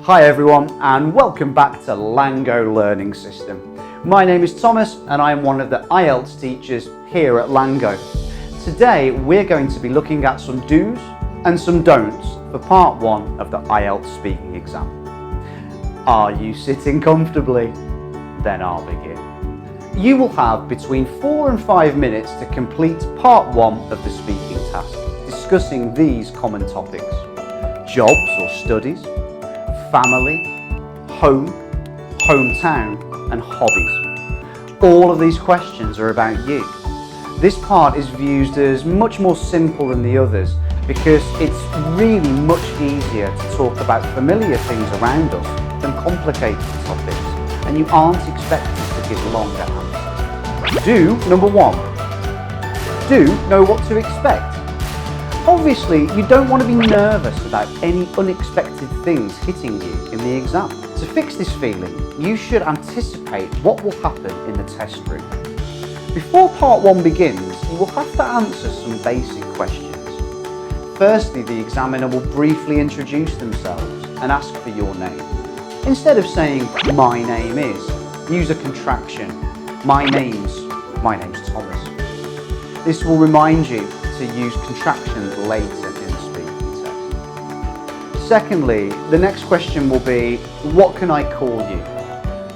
Hi everyone, and welcome back to LangGo learning system. My name is Thomas and I am one of the IELTS teachers here at LangGo. Today we're going to be looking at some do's and some don'ts for part 1 of the IELTS speaking exam. Are you sitting comfortably? Then I'll begin. You will have between 4 and 5 minutes to complete part 1 of the speaking task, discussing these common topics: jobs or studies, family, home, hometown, and hobbies. All of these questions are about you. This part is viewed as much more simple than the others because it's really much easier to talk about familiar things around us than complicated topics, and you aren't expected to give longer answers. Do number 1. Do know what to expect. Obviously, you don't want to be nervous about any unexpected things hitting you in the exam. To fix this feeling, you should anticipate what will happen in the test room. Before part 1 begins, you will have to answer some basic questions. Firstly, the examiner will briefly introduce themselves and ask for your name. Instead of saying, "My name is," use a contraction. My name's Thomas. This will remind you to use contractions later in the speaking test. Secondly, the next question will be, what can I call you?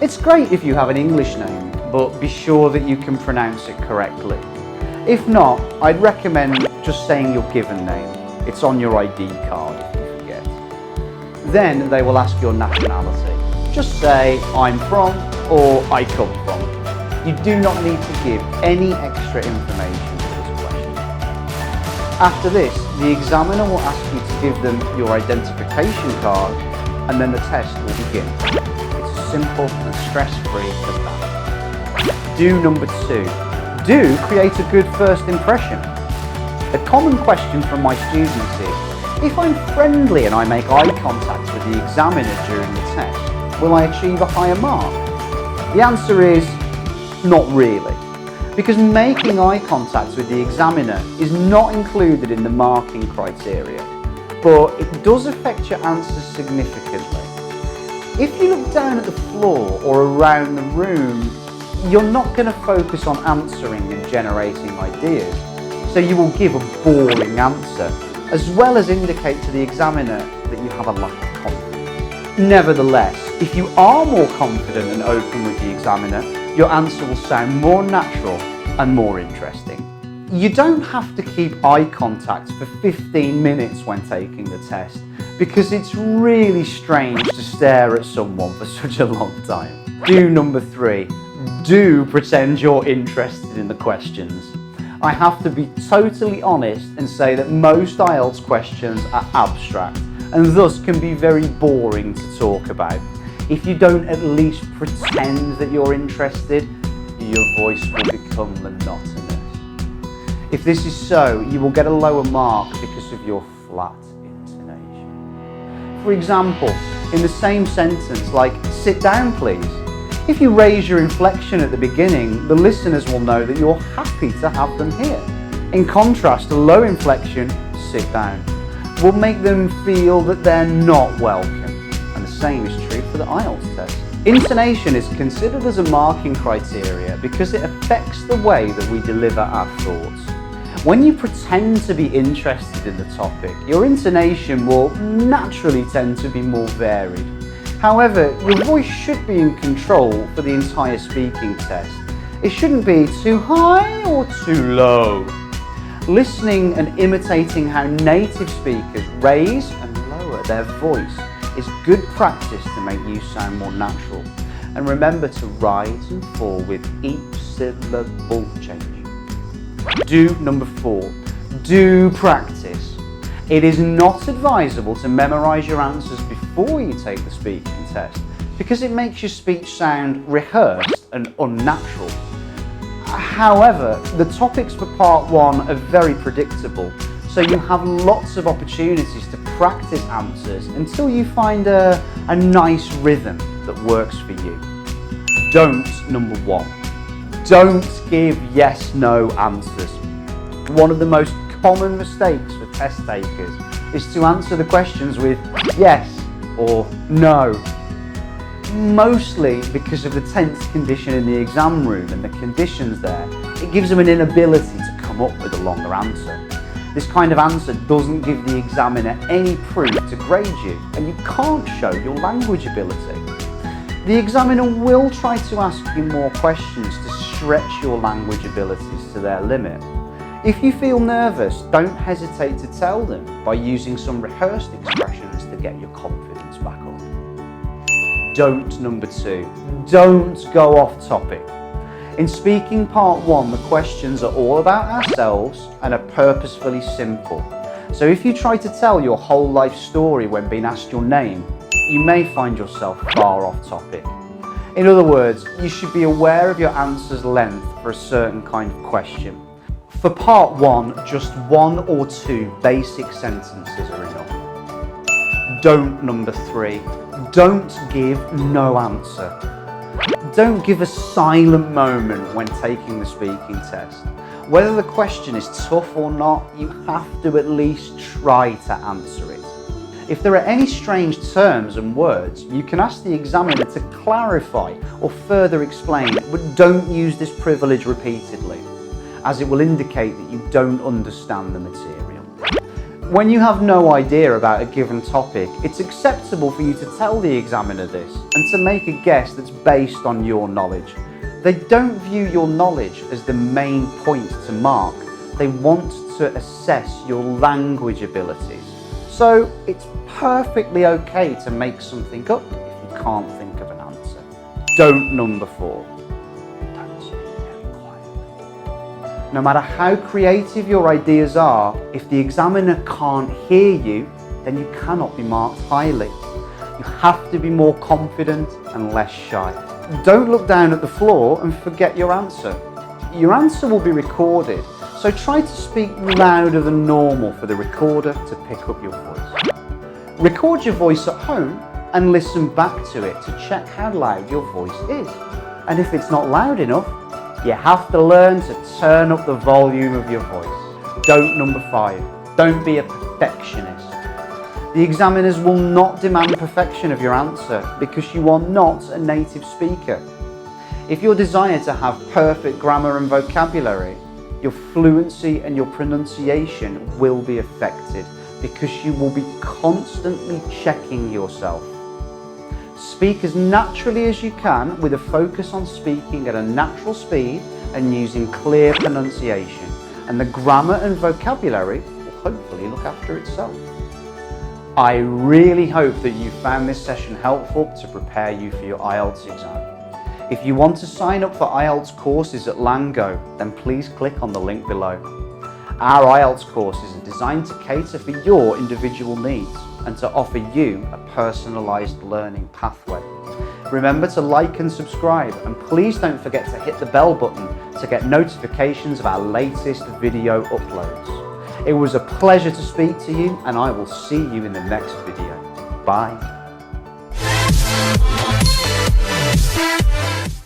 It's great if you have an English name, but be sure that you can pronounce it correctly. If not, I'd recommend just saying your given name. It's on your ID card if you forget. Then they will ask your nationality. Just say, "I'm from," or "I come from." You do not need to give any extra information to this question. After this, the examiner will ask you to give them your identification card, and then the test will begin. It's simple and stress-free as that. Do number 2. Do create a good first impression. A common question from my students is, if I'm friendly and I make eye contact with the examiner during the test, will I achieve a higher mark? The answer is, not really, because making eye contact with the examiner is not included in the marking criteria, but it does affect your answers significantly. If you look down at the floor or around the room, you're not going to focus on answering and generating ideas, so you will give a boring answer, as well as indicate to the examiner that you have a lack of confidence. Nevertheless, if you are more confident and open with the examiner, your answer will sound more natural and more interesting. You don't have to keep eye contact for 15 minutes when taking the test, because it's really strange to stare at someone for such a long time. Do number 3. Do pretend you're interested in the questions. I have to be totally honest and say that most IELTS questions are abstract and thus can be very boring to talk about. If you don't at least pretend that you're interested, your voice will become monotonous. If this is so, you will get a lower mark because of your flat intonation. For example, in the same sentence like, "Sit down please," if you raise your inflection at the beginning, the listeners will know that you're happy to have them here. In contrast, a low inflection, "Sit down," will make them feel that they're not welcome. And the same is true for the IELTS test. Intonation is considered as a marking criteria because it affects the way that we deliver our thoughts. When you pretend to be interested in the topic, your intonation will naturally tend to be more varied. However, your voice should be in control for the entire speaking test. It shouldn't be too high or too low. Listening and imitating how native speakers raise and lower their voice is good practice to make you sound more natural. And remember to rise and fall with each syllable change. Do number 4. Do practice. It is not advisable to memorize your answers before you take the speaking test because it makes your speech sound rehearsed and unnatural. However, the topics for part 1 are very predictable, so you have lots of opportunities to practice answers until you find a nice rhythm that works for you. Don't number 1. Don't give yes/no answers. One of the most common mistakes for test takers is to answer the questions with yes or no. Mostly because of the tense condition in the exam room and the conditions there, it gives them an inability to come up with a longer answer. This kind of answer doesn't give the examiner any proof to grade you, and you can't show your language ability. The examiner will try to ask you more questions to stretch your language abilities to their limit. If you feel nervous, don't hesitate to tell them by using some rehearsed expressions to get your confidence back up. Don't number 2, don't go off topic. In speaking part 1, the questions are all about ourselves and are purposefully simple. So if you try to tell your whole life story when being asked your name, you may find yourself far off topic. In other words, you should be aware of your answer's length for a certain kind of question. For part 1, just 1 or 2 basic sentences are enough. Don't number 3, don't give no answer. Don't give a silent moment when taking the speaking test. Whether the question is tough or not, you have to at least try to answer it. If there are any strange terms and words, you can ask the examiner to clarify or further explain, but don't use this privilege repeatedly, as it will indicate that you don't understand the material. When you have no idea about a given topic, it's acceptable for you to tell the examiner this and to make a guess that's based on your knowledge. They don't view your knowledge as the main point to mark. They want to assess your language abilities. So it's perfectly okay to make something up if you can't think of an answer. Don't number 4. Don't speak very quietly. No matter how creative your ideas are, if the examiner can't hear you, then you cannot be marked highly. You have to be more confident and less shy. Don't look down at the floor and forget your answer. Your answer will be recorded, so try to speak louder than normal for the recorder to pick up your voice. Record your voice at home and listen back to it to check how loud your voice is. And if it's not loud enough, you have to learn to turn up the volume of your voice. Don't number 5, don't be a perfectionist. The examiners will not demand perfection of your answer because you are not a native speaker. If your desire to have perfect grammar and vocabulary, your fluency and your pronunciation will be affected because you will be constantly checking yourself. Speak as naturally as you can with a focus on speaking at a natural speed and using clear pronunciation, and the grammar and vocabulary will hopefully look after itself. I really hope that you found this session helpful to prepare you for your IELTS exam. If you want to sign up for IELTS courses at LangGo, then please click on the link below. Our IELTS courses are designed to cater for your individual needs and to offer you a personalised learning pathway. Remember to like and subscribe, and please don't forget to hit the bell button to get notifications of our latest video uploads. It was a pleasure to speak to you, and I will see you in the next video. Bye.